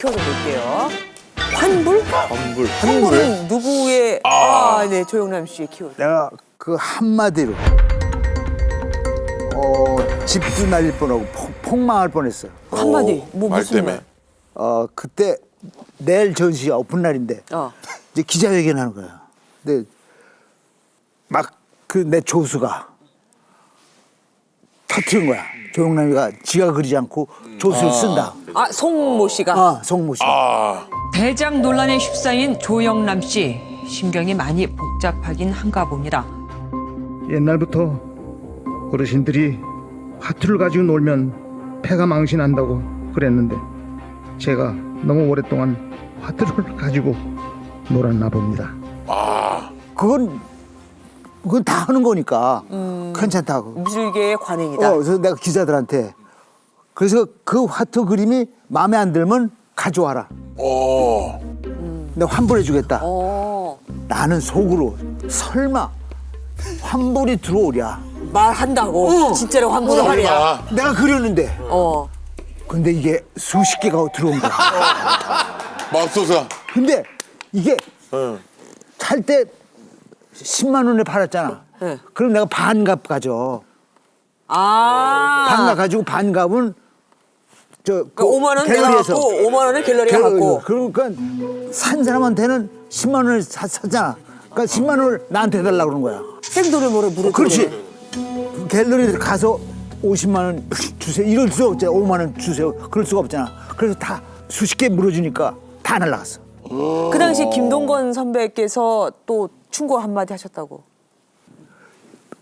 키워서 볼게요. 환불? 환불은 누구의? 네, 조영남 씨의 키워드. 내가 그 한마디로 집도 날릴 뻔하고 폭망할 뻔했어요. 한마디. 뭐 말 무슨 때문에. 말? 그때 내일 전시가 오픈 날인데 이제 기자회견하는 거야. 근데 막 그 내 조수가 터트린 거야. 조영남이가 지가 그리지 않고 조수를 쓴다. 송모 씨가. 송모 씨가. 대장 논란에 휩싸인 조영남 씨. 심경이 많이 복잡하긴 한가 봅니다. 옛날부터 어르신들이 화투를 가지고 놀면 패가 망신한다고 그랬는데 제가 너무 오랫동안 화투를 가지고 놀았나 봅니다. 그건 다 하는 거니까 괜찮다고. 미술계의 관행이다. 그래서 내가 기자들한테 그래서 그 화투 그림이 마음에 안 들면 가져와라. 내가 환불해 주겠다. 나는 속으로 설마 환불이 들어오랴. 말한다고. 진짜로 환불을 하랴. 내가 그렸는데. 근데 이게 수십 개가 들어온 거야. 맙소사. 근데 이게 살 때 10만 원에 팔았잖아. 네. 그럼 내가 반값 가져. 반값 가지고 반값은 그러니까 5만 원 내가 갤러리에서. 갖고 5만 원을 갤러리가 갖고. 그러니까 산 사람한테는 10만 원을 샀잖아. 그러니까 10만 원을 나한테 달라고 그러는 거야. 생돈을 물어. 그렇지. 갤러리에 가서 50만 원 주세요. 이럴 수 없잖아. 5만 원 주세요. 그럴 수가 없잖아. 그래서 다 수십 개 물어주니까 다 날라갔어. 그 당시 김동건 선배께서 또 충고 한마디 하셨다고.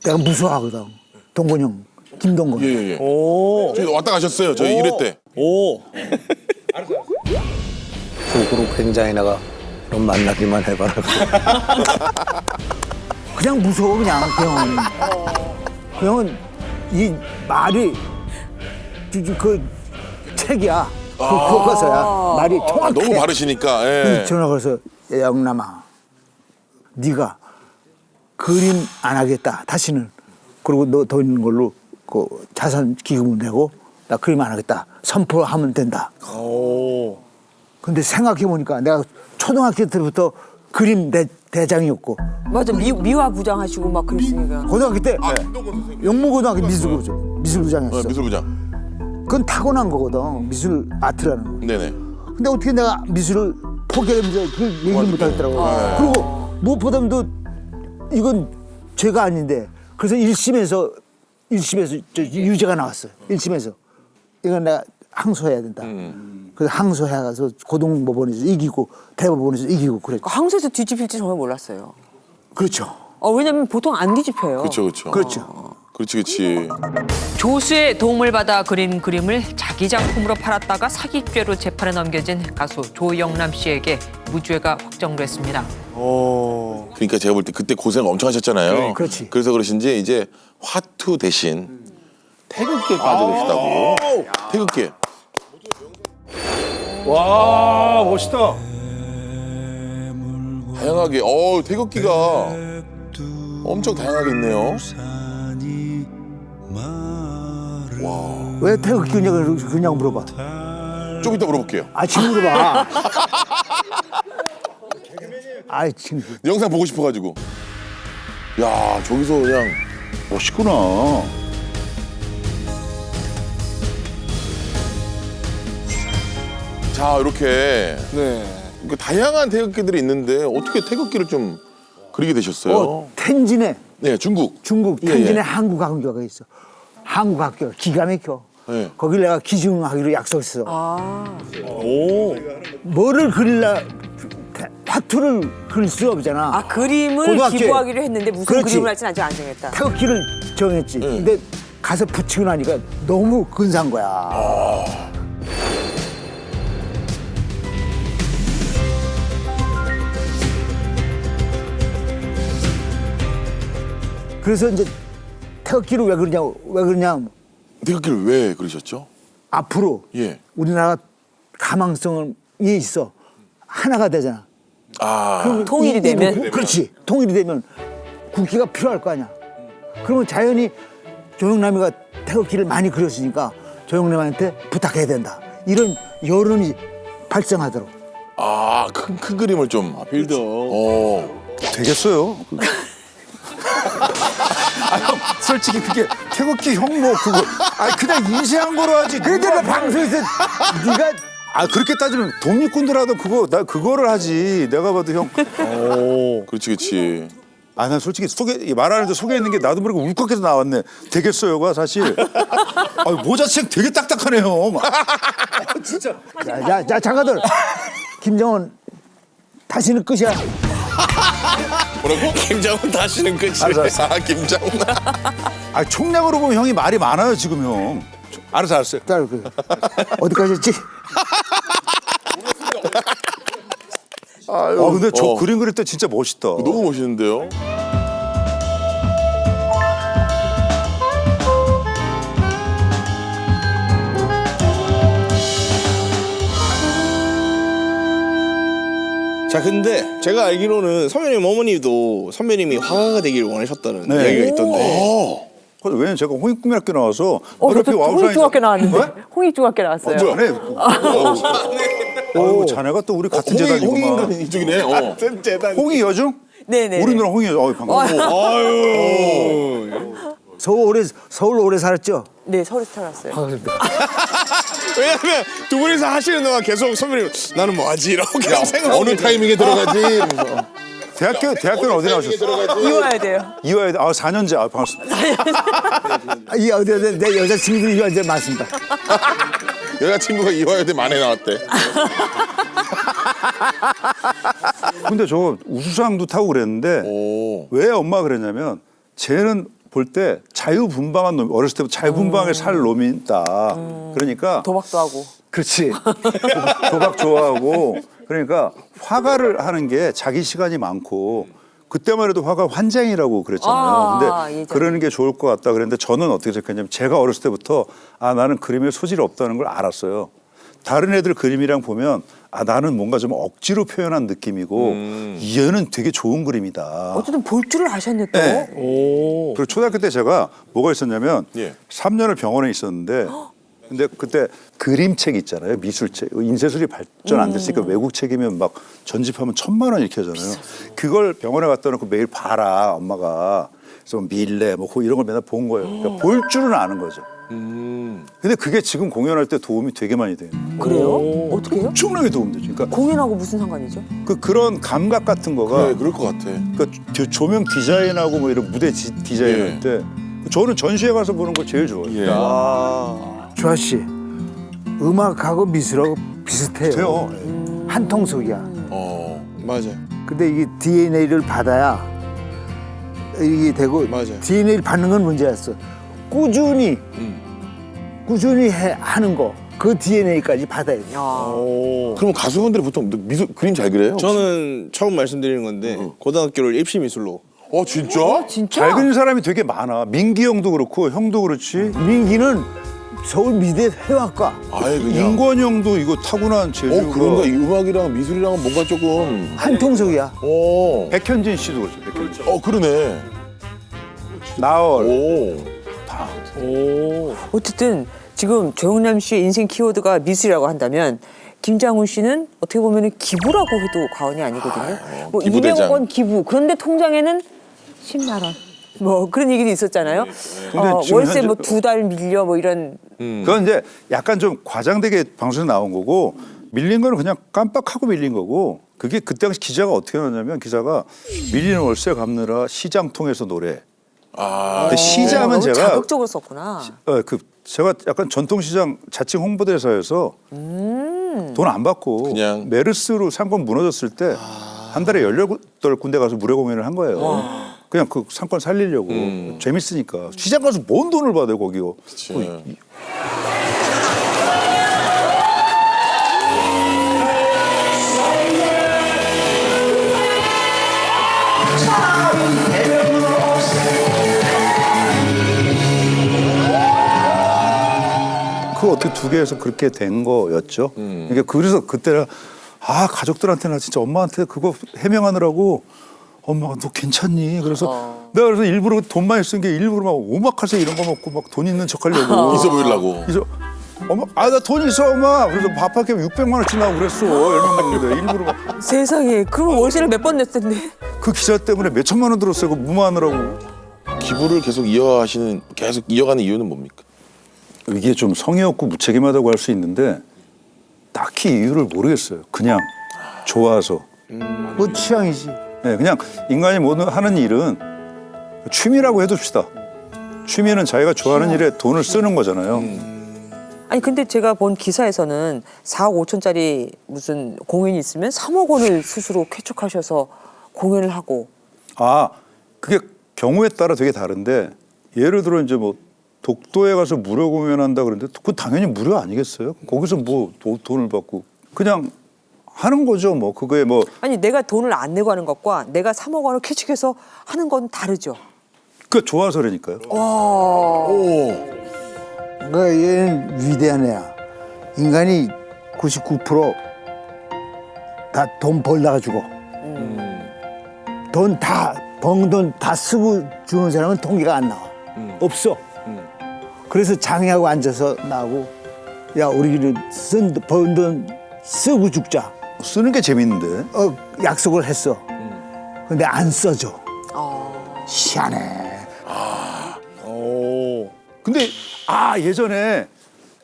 내가 무서워하거든. 동건 형, 김동건. 예. 저희 왔다 가셨어요. 저희 1회 때. 속으로 굉장히 내가 넌 만나기만 해봐라. 그냥 무서워 그냥 그 형은. 그 형은 이 말이 그 책이야. 그 교과서야. 말이 정확해. 너무 바르시니까. 예. 전화 걸어서 야, 영남아 네가 그림 안 하겠다 다시는. 그리고 너 돈 있는 걸로 그 자산 기금을 내고 나 그림 안 하겠다 선포하면 된다. 근데 생각해 보니까 내가 초등학교 때부터 그림 대장이었고 맞아. 미화 부장 하시고 막 그랬으니까. 고등학교 때 김동건 선생님. 영문고등학교 미술부장이었어. 미술부장. 그건 타고난 거거든. 미술 아트라는 거. 네네. 근데 어떻게 내가 미술을 포기하면서 그 얘기를 못 하겠더라고. 그리고 무엇보다도 이건 죄가 아닌데 그래서 1심에서 유죄가 나왔어요. 1심에서 이건 내가 항소해야 된다. 그래서 항소해가서 고등법원에서 이기고 대법원에서 이기고 그랬죠. 항소에서 뒤집힐지 정말 몰랐어요. 그렇죠. 왜냐면 보통 안 뒤집혀요. 그렇죠. 그렇지. 조수의 도움을 받아 그린 그림을 자기 작품으로 팔았다가 사기죄로 재판에 넘겨진 가수 조영남 씨에게 무죄가 확정됐습니다. 그러니까 제가 볼 때 그때 고생 엄청 하셨잖아요. 그렇지. 그래서 그러신지 이제 화투 대신 태극기에 빠져 계시다고. 태극기. 와 멋있다. 다양하게. 태극기가 엄청 다양하게 있네요. 왜 태극기 그냥 물어봐. 좀 이따 물어볼게요. 지금 물어봐. 지금. 영상 보고 싶어가지고. 야, 저기서 그냥 멋있구나. 자 이렇게 그러니까 다양한 태극기들이 있는데 어떻게 태극기를 좀 그리게 되셨어요? 텐진에 네, 중국. 중국 예, 텐진에 예. 한국학교가 있어. 한국학교 기가 막혀. 네. 거길 내가 기증하기로 약속했어. 뭐를 그릴라 화투를 그릴 수 없잖아. 그림을 고등학교에. 기부하기로 했는데 무슨 그렇지. 그림을 할지는 아직 안 정했다. 태극기를 정했지. 근데 가서 붙이고 나니까 너무 근사한 거야. 그래서 이제 태극기를 왜 그러냐면 태극기를 왜 그러셨죠? 앞으로 예. 우리나라 가망성이 있어. 하나가 되잖아. 그럼 통일이 되면? 그렇지. 통일이 되면 국기가 필요할 거 아니야. 그러면 자연히 조영남이가 태극기를 많이 그렸으니까 조영남한테 부탁해야 된다. 이런 여론이 발생하도록. 아, 큰 그림을 좀. 빌더. 되겠어요. 아, 형, 솔직히 그게 태극기 형 뭐 그거 그냥 인쇄한 거로 하지. 근데 나 방송에서 네가 그렇게 따지면 독립군들 그거 나 그거를 하지. 내가 봐도 형. 그렇지. 난 솔직히 말하는데 속에 있는 게 나도 모르게 울컥해서 나왔네. 되겠어요가 사실. 모자책 되게 딱딱하네 형. 진짜. 자 장관들 김정은 다시는 끝이야. 뭐라고? 김장훈 다시는 끝이. 김장훈. 총량으로 보면 형이 말이 많아요 지금 형. 알았어요. 어디까지 했지? 근데 저 그림 그릴 때 진짜 멋있다. 너무 멋있는데요? 자, 근데 제가 알기로는 선배님 어머니도 선배님이 화가가 되기를 원하셨다는 네. 이야기가 있던데. 왜냐면 제가 홍익국민학교 나와서 저도 홍익중학교 나왔는데. 네? 홍익중학교 나왔어요. 자네가 또 우리 같은 재단이구만. 홍익 이쪽이네. 같은 재단. 홍이 여중? 네네. 우리 누나 홍이 여중. 반가워. 서울 오래 살았죠? 네, 서울에 살았어요. 왜냐면 두 분이서 하시는 동안 계속 선배님 나는 뭐 하지? 이러고 그냥 생각하고 어느 타이밍에 들어가지? 이러면서. 대학교는 어디 나오셨어요? 이와야 돼요. 이화여대. 4년제. 반갑습니다. 이 어디 내 여자친구들이 이제 많습니다. 여자친구가 이화여대 만에 나왔대. 근데 저 우수상도 타고 그랬는데 왜 엄마가 그랬냐면 쟤는 볼 때 자유분방한 놈, 어렸을 때부터 자유분방하게 살 놈이다. 그러니까 도박도 하고. 그렇지. 도박 좋아하고 그러니까 화가를 하는 게 자기 시간이 많고 그때만 해도 화가 환장이라고 그랬잖아요. 근데 예전. 그러는 게 좋을 것 같다 그랬는데 저는 어떻게 생각했냐면 제가 어렸을 때부터 나는 그림에 소질이 없다는 걸 알았어요. 다른 애들 그림이랑 보면 나는 뭔가 좀 억지로 표현한 느낌이고 얘는 되게 좋은 그림이다. 어쨌든 볼 줄을 아셨네 또. 네. 그리고 초등학교 때 제가 뭐가 있었냐면 예. 3년을 병원에 있었는데 근데 그때 그림책 있잖아요. 미술책. 인쇄술이 발전 안 됐으니까 외국 책이면 막 전집하면 1,000만 원 이렇게 하잖아요. 그걸 병원에 갖다 놓고 매일 봐라 엄마가. 그래서 밀레 뭐 이런 걸 맨날 본 거예요. 그러니까 볼 줄은 아는 거죠. 근데 그게 지금 공연할 때 도움이 되게 많이 돼요. 그래요? 어떻게 해요? 엄청나게 도움되죠. 그러니까 공연하고 무슨 상관이죠? 그런 감각 같은 거가 그래, 그럴 것 같아. 그러니까 조명 디자인하고 뭐 이런 무대 디자인할 때 저는 전시회 가서 보는 거 제일 좋아해요. 조아 씨, 음악하고 미술하고 비슷해요. 돼요. 한 통속이야. 맞아요. 근데 이게 DNA를 받아야 이게 되고 맞아요. DNA를 받는 건 문제였어. 꾸준히 하는 거. 그 DNA까지 받아야 돼. 그럼 가수분들이 보통 미술 그림 잘 그려요? 저는 처음 말씀드리는 건데 고등학교를 입시 미술로. 진짜? 진짜? 잘 그리는 사람이 되게 많아. 민기 형도 그렇고 형도 그렇지. 민기는 서울 미대 회화과. 아예 그냥. 인권 형도 이거 타고난 재주가. 그런가? 이 음악이랑 미술이랑은 뭔가 조금. 한 통속이야. 백현진 씨도 그렇죠. 백현진. 그러네. 나얼. 어쨌든 지금 조영남 씨의 인생 키워드가 미술이라고 한다면 김장훈 씨는 어떻게 보면 기부라고 해도 과언이 아니거든요. 뭐 기부대장. 200억 원 기부. 그런데 통장에는 10만 원. 뭐 그런 얘기도 있었잖아요. 근데 지금 월세 현재- 뭐 2달 밀려 뭐 이런. 그건 이제 약간 좀 과장되게 방송에 나온 거고 밀린 거는 그냥 깜빡하고 밀린 거고 그게 그때 당시 기자가 어떻게 나왔냐면 기자가 밀리는 월세 갚느라 시장 통해서 노래. 근데 시장은 너무 제가 자극적으로 썼구나. 제가 약간 전통시장 자칭 홍보대사여서 돈 안 받고 그냥. 메르스로 상권 무너졌을 때 한 달에 18군데 가서 무료 공연을 한 거예요. 그냥 그 상권 살리려고 재밌으니까 시장 가서 뭔 돈을 받아요 거기요. 그 어떻게 두 개에서 그렇게 된 거였죠. 그러니까 그래서 그때는 가족들한테 나 진짜 엄마한테 그거 해명하느라고 엄마가 너 괜찮니? 그래서 내가 그래서 일부러 돈 많이 쓴 게 일부러 막 오마카세 이런 거 먹고 막 돈 있는 척 하려고 있어 보이려고. 그래서 엄마, 나 돈 있어, 엄마. 그래서 밥 한 끼 600만 원치 나오고 그랬어. 10명 먹는데 일부러 막. 세상에. 그럼 월세를 몇 번 냈을 텐데. 그 기자 때문에 몇 천만 원 들었어요. 그 무마하느라고. 기부를 계속 이어가는 이유는 뭡니까? 이게 좀 성의 없고 무책임하다고 할 수 있는데 딱히 이유를 모르겠어요. 그냥 좋아서. 뭐 취향이지. 네, 그냥 인간이 모든 하는 일은 취미라고 해둡시다. 취미는 자기가 좋아하는 일에 돈을 쓰는 거잖아요. 아니 근데 제가 본 기사에서는 4억 5천짜리 무슨 공연이 있으면 3억 원을 스스로 쾌척하셔서 공연을 하고. 아, 그게 경우에 따라 되게 다른데 예를 들어 이제 뭐 독도에 가서 무료 공연한다 그러는데 그건 당연히 무료 아니겠어요? 거기서 뭐 돈을 받고 그냥 하는 거죠. 뭐 그거에 뭐 아니 내가 돈을 안 내고 하는 것과 내가 3억 원을 쾌척해서 하는 건 다르죠. 그 좋아서 그러니까요. 그러니까 얘는 위대한 애야. 인간이 99% 다 돈 벌다가 죽어. 번 돈 다 쓰고 주는 사람은 통계가 안 나와. 없어. 그래서 장애하고 앉아서 나하고 야 우리는 번 돈 쓰고 죽자. 쓰는 게 재밌는데. 약속을 했어. 근데 안 써줘. 희한해. 근데 예전에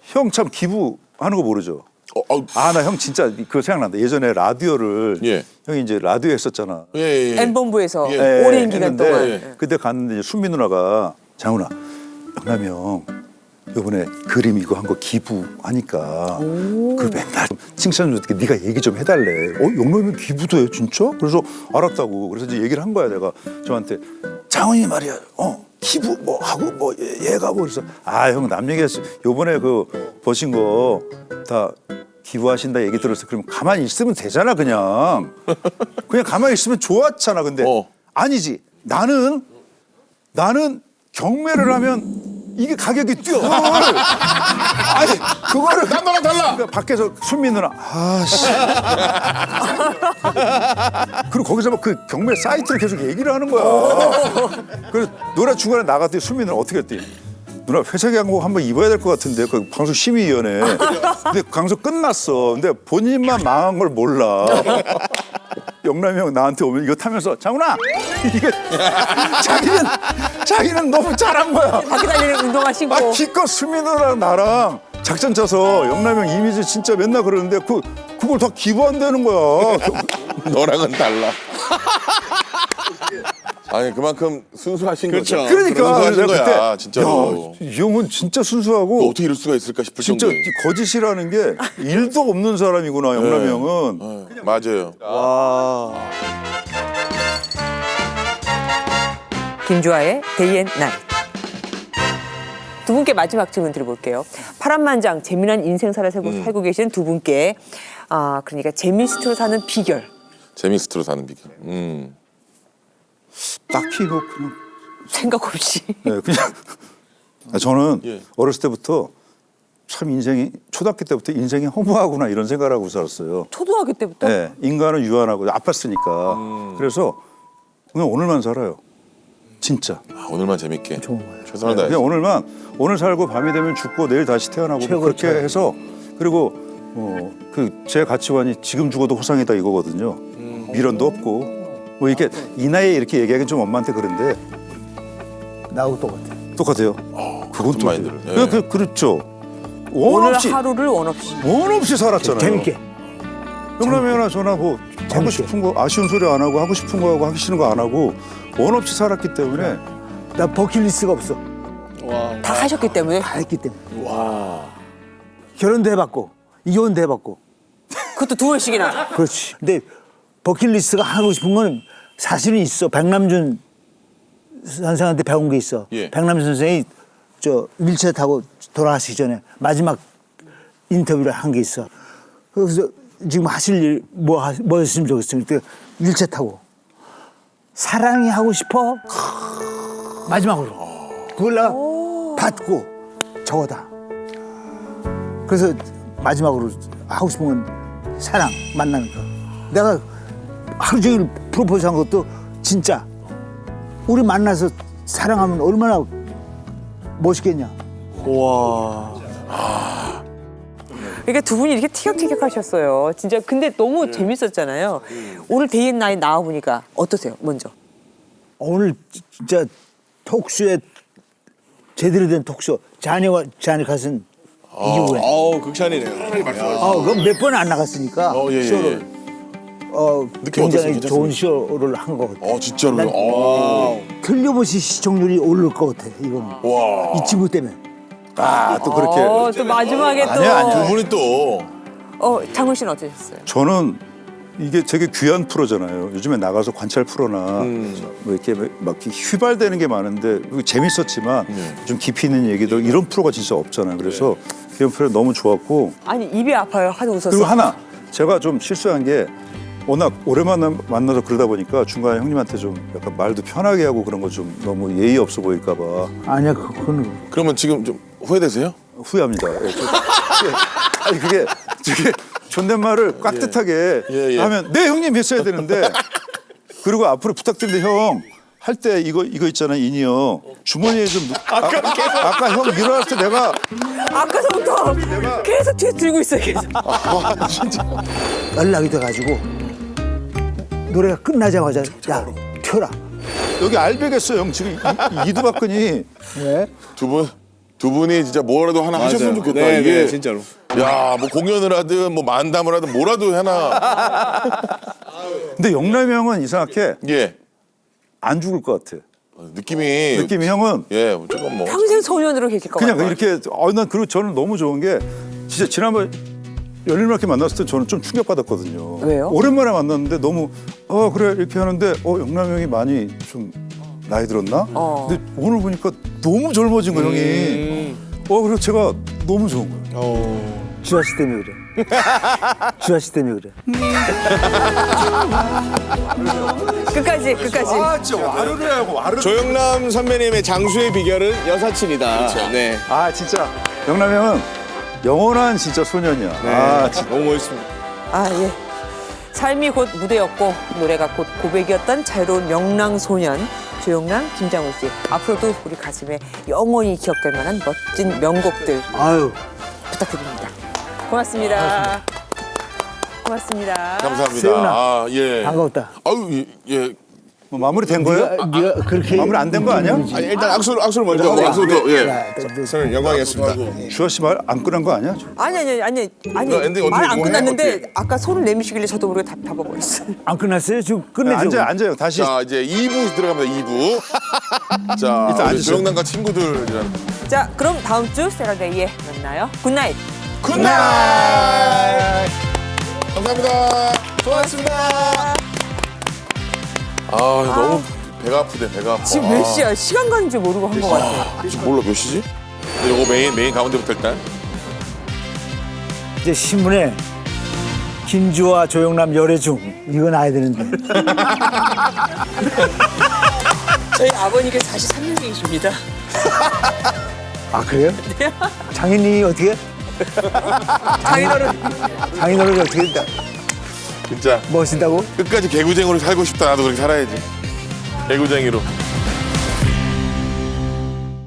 형 참 기부하는 거 모르죠? 나 형 진짜 그거 생각난다. 예전에 라디오를 예. 형이 이제 라디오 했었잖아. 예. N본부에서 예. 오랜 기간 했는데 동안. 그때 갔는데 이제 순미 누나가 장훈아, 영남이 형 이번에 그림 이거 한 거 기부하니까 그 맨날 칭찬 좀 네가 얘기 좀 해달래. 영남이 기부도 해 진짜? 그래서 알았다고. 그래서 이제 얘기를 한 거야 내가 저한테. 장훈이 말이야. 기부 뭐 하고 뭐 얘가 뭐 그래서 형 남 얘기했어. 요번에 그 버신 거 다 기부하신다 얘기 들었어. 그럼 가만히 있으면 되잖아 그냥. 그냥 가만히 있으면 좋았잖아. 근데 아니지. 나는 경매를 하면 이게 가격이 뛰어. 아니 그거를 난 너랑 달라. 그러니까 밖에서 순미 누나 그리고 거기서 막 그 경매 사이트를 계속 얘기를 하는 거야. 그래서 노래 중간에 나갔더니 순미 누나 어떻게 했더니 누나 회색 양복 한번 입어야 될 것 같은데 그 방송 심의위원회. 근데 방송 끝났어. 근데 본인만 망한 걸 몰라. 영남이 형 나한테 오면 이거 타면서 장훈아 이게 자기는 너무 잘한 거야. 바퀴 달리는 운동화 신고. 기껏 수민이랑 나랑 작전 짜서 영남이 형 이미지 진짜 맨날 그러는데 그걸 다 기부한다는 거야. 너랑은 달라. 아니 그만큼 순수하신 그렇죠. 거죠. 그러니까 순수하신 내가 거야 그때 진짜로. 이 형은 진짜 순수하고 어떻게 이럴 수가 있을까 싶을 진짜 정도로. 거짓이라는 게 일도 없는 사람이구나 영남이 형은. 맞아요. 김주아의 데이 앤 나잇. 두 분께 마지막 질문 드려볼게요. 파란만장 재미난 인생사를 살고 계신 두 분께 그러니까 재미스트로 사는 비결. 재미스트로 사는 비결. 딱히 뭐 그냥 생각 없이. 네, 그냥 저는 예. 어렸을 때부터 참 인생이 초등학교 때부터 인생이 허무하구나 이런 생각을 하고 살았어요. 초등학교 때부터? 네, 인간은 유한하고 아팠으니까. 그래서 그냥 오늘만 살아요. 진짜. 오늘만 재밌게. 최선을 그냥 다해서. 오늘 살고 밤이 되면 죽고 내일 다시 태어나고 그렇게 해서 그리고 제 가치관이 지금 죽어도 호상이다 이거거든요. 미련도 없고 뭐 이렇게 이 나이에 이렇게 얘기하기는 좀 엄마한테 그런데 나하고 똑같아. 똑같아요. 그건 또 마인드를. 예. 그렇죠. 오늘 하루를 원 없이 살았잖아요. 재밌게. 영남이나 저나 뭐 하고 싶은 거 아쉬운 소리 안 하고 하고 싶은 거 하고 하기 싫은 거 안 하고 원 없이 살았기 때문에 나 버킷리스트가 없어. 다 하셨기 때문에. 다 했기 때문에. 결혼도 해봤고 이혼도 해봤고. 그것도 2번씩이나. 그렇지. 근데 버킷리스트가 하고 싶은 건 사실은 있어. 백남준 선생한테 배운 게 있어. 예. 백남준 선생이 저 휠체어 타고 돌아가시기 전에 마지막 인터뷰를 한 게 있어. 그래서 지금 하실 일 뭐 했으면 좋겠어요. 그때 휠체어 타고 사랑이 하고 싶어. 마지막으로 그걸 내가 받고 적어다. 그래서 마지막으로 하고 싶은 건 사랑 만나는 거. 내가 하루 종일 프로포즈한 것도 진짜 우리 만나서 사랑하면 얼마나 멋있겠냐. 그러니까 두 분이 이렇게 티격태격하셨어요. 진짜 근데 너무 재밌었잖아요. 오늘 데이앤나잇 나와 보니까 어떠세요? 먼저. 오늘 진짜 톡쇼에 제대로 된 톡쇼 자녀와 자녀 같은 이후에 극찬이네요. 그럼 몇 번 안 나갔으니까 예. 쇼를 느낌 굉장히 어땠어요? 좋은 쇼를 한 것 같아요. 진짜로요? 틀림없이 시청률이 오를 것 같아 이거는. 와. 이 친구 때문에. 또 그렇게 또 마지막에 또. 아니야. 두 분이 또. 장훈 씨는 어떠셨어요? 저는 이게 되게 귀한 프로잖아요. 요즘에 나가서 관찰 프로나 뭐 이렇게 막 이렇게 휘발되는 게 많은데 재밌었지만 좀 깊이 있는 얘기들 이런 프로가 진짜 없잖아요. 그래서 이런 프로 너무 좋았고 아니 입이 아파요. 하도 웃었어. 그리고 하나 제가 좀 실수한 게 워낙 오랜만에 만나서 그러다 보니까 중간에 형님한테 좀 약간 말도 편하게 하고 그런 거 좀 너무 예의 없어 보일까 봐 아니야 그거는 그러면 지금 좀 후회되세요? 후회합니다. 아니 그게 존댓말을 깍듯하게 예. 하면 네 형님 했어야 되는데 그리고 앞으로 부탁드리는데 형 할 때 이거 있잖아 인이어 주머니에 좀 아까 형 일어났을 때 내가 아까서부터 계속 뒤에 들고 있어요. 계속. 연락이 돼가지고 노래가 끝나자마자 야 튀어라. 여기 알배겠어 형 지금 이두박근이 왜? 두 분이 진짜 뭐라도 하나 하셨으면 좋겠다. 네, 이게 네, 진짜로. 야, 뭐 공연을 하든 뭐 만담을 하든 뭐라도 하나. 근데 영남이 형은 이상하게 예. 안 죽을 것 같아. 느낌이 형은 예, 조금 뭐 평생 소년으로 계실 것 그냥 같아요. 이렇게 난 그리고 저는 너무 좋은 게 진짜 지난번 열린마켓 만났을 때 저는 좀 충격받았거든요. 왜요? 오랜만에 만났는데 너무 그래 이렇게 하는데 영남이 형이 많이 좀 나이 들었나? 근데 오늘 보니까 너무 젊어진 거 형이. 그래서 제가 너무 좋은 거예요. 주아 씨 때문에 그래. 주아 씨 때문에 그래. 끝까지. 진짜 와르르 하고 와르르. 조영남 선배님의 장수의 비결은 여사친이다. 네. 진짜 영남이 형은 영원한 진짜 소년이야. 진짜. 너무 멋있습니다. 예. 삶이 곧 무대였고 노래가 곧 고백이었던 자유로운 명랑소년 조영남, 김장훈 씨. 앞으로도 우리 가슴에 영원히 기억될 만한 멋진 명곡들 아유. 부탁드립니다. 고맙습니다. 고맙습니다. 감사합니다. 세훈아. 예. 반가웠다. 아유, 예. 뭐 마무리 된 거예요? 네가 그렇게 마무리 안 된 거 아니야? 아니, 일단 악수를 먼저 하고. 악수도 예. 야, 선생님 영광이었습니다. 주아 씨 말 안 끝난 거 아니야? 아니 엔딩 어떻게 말 안 뭐 해? 끝났는데 어떻게? 아까 손을 내미시길래 저도 모르게 다 잡아버렸어요. 안 끝났어요? 지금 끝내죠. 앉아요. 다시. 자, 이제 2부 들어갑니다. 2부. 자, 일단 우리 앉으세요. 조영남과 친구들이라는. 자, 그럼 다음 주 세라데이에 만나요. 굿나잇. 굿나잇. 감사합니다. 고맙습니다. 너무 배가 아프대. 배가 아파. 지금 몇 시야? 시간 가는 줄 모르고 한 것 같아요. 지금 몰라 몇 시지? 근데 요거 메인 가운데부터 일단. 이제 신문에 김주아 조영남 열애중 이거 나야 되는데. 저희 아버님께서 43년생이십니다. 아 그래요? 장인이 어떻게? 장인어른 어떻게 된다? 진짜 멋있다고? 끝까지 개구쟁이로 살고 싶다. 나도 그렇게 살아야지. 개구쟁이로.